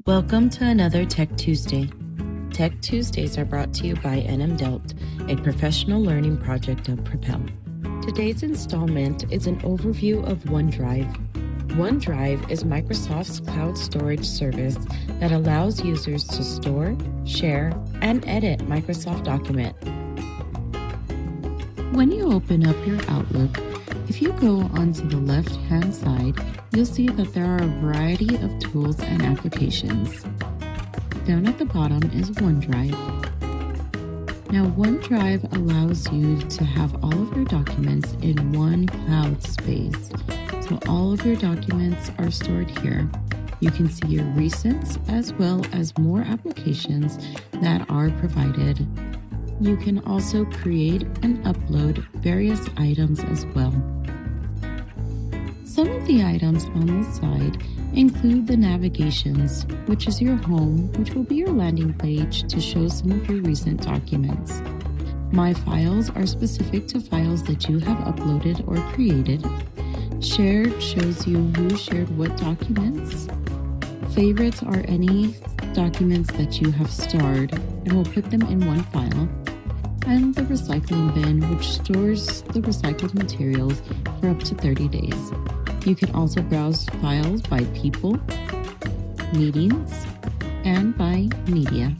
Welcome to another Tech Tuesday. Tech Tuesdays are brought to you by NM Delft, a professional learning project of Propel. Today's installment is an overview of OneDrive. OneDrive is Microsoft's cloud storage service that allows users to store, share, and edit Microsoft Document. When you open up your Outlook, if you go onto the left-hand side, you'll see that there are a variety of tools and applications. Down at the bottom is OneDrive. Now, OneDrive allows you to have all of your documents in one cloud space. So all of your documents are stored here. You can see your recents as well as more applications that are provided. You can also create and upload various items as well. Some of the items on this side include the navigations, which is your home, which will be your landing page to show some of your recent documents. My files are specific to files that you have uploaded or created. Shared shows you who shared what documents. Favorites are any documents that you have starred and will put them in one file. And the recycling bin, which stores the recycled materials for up to 30 days. You can also browse files by people, meetings, and by media.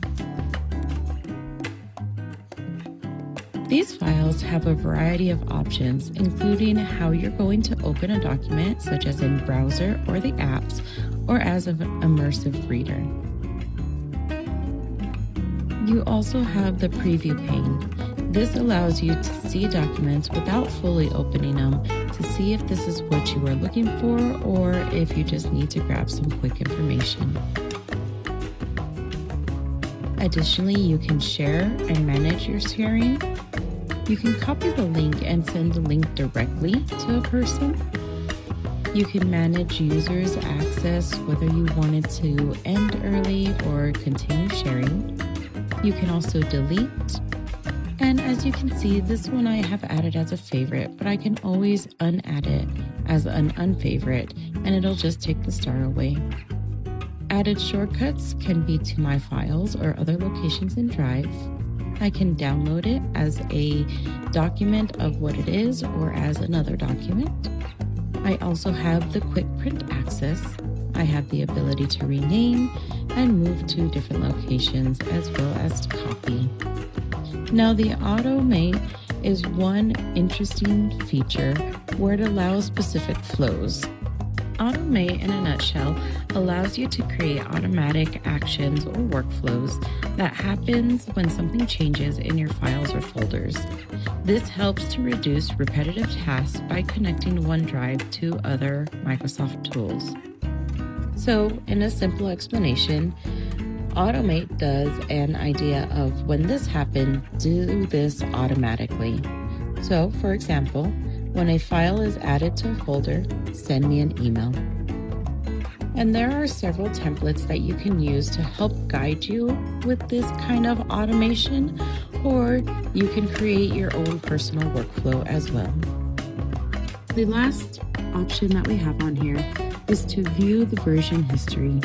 These files have a variety of options, including how you're going to open a document, such as in browser or the apps, or as an immersive reader. You also have the preview pane. This allows you to see documents without fully opening them to see if this is what you are looking for or if you just need to grab some quick information. Additionally, you can share and manage your sharing. You can copy the link and send the link directly to a person. You can manage users' access, whether you wanted to end early or continue sharing. You can also delete. And as you can see, this one I have added as a favorite, but I can always unadd it as an unfavorite, and it'll just take the star away. Added shortcuts can be to my files or other locations in Drive. I can download it as a document of what it is or as another document. I also have the quick print access. I have the ability to rename and move to different locations as well as to copy. Now, the automate is one interesting feature where it allows specific flows. Automate, in a nutshell, allows you to create automatic actions or workflows that happens when something changes in your files or folders. This helps to reduce repetitive tasks by connecting OneDrive to other Microsoft tools. So, in a simple explanation, Automate does an idea of when this happened, do this automatically. So, for example, when a file is added to a folder, send me an email. And there are several templates that you can use to help guide you with this kind of automation, or you can create your own personal workflow as well. The last option that we have on here is to view the version history.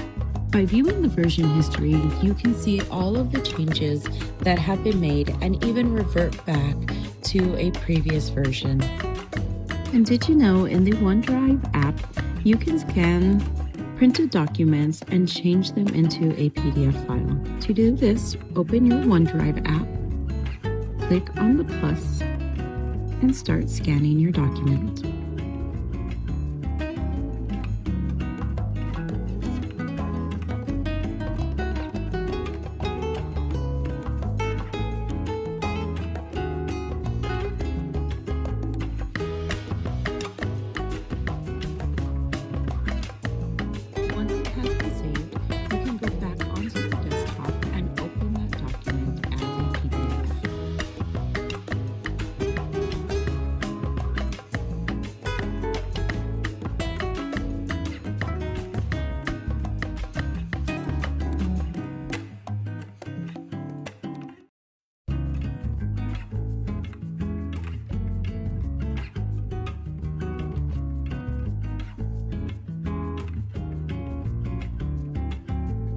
By viewing the version history, you can see all of the changes that have been made and even revert back to a previous version. And did you know in the OneDrive app, you can scan printed documents and change them into a PDF file? To do this, open your OneDrive app, click on the plus, and start scanning your document.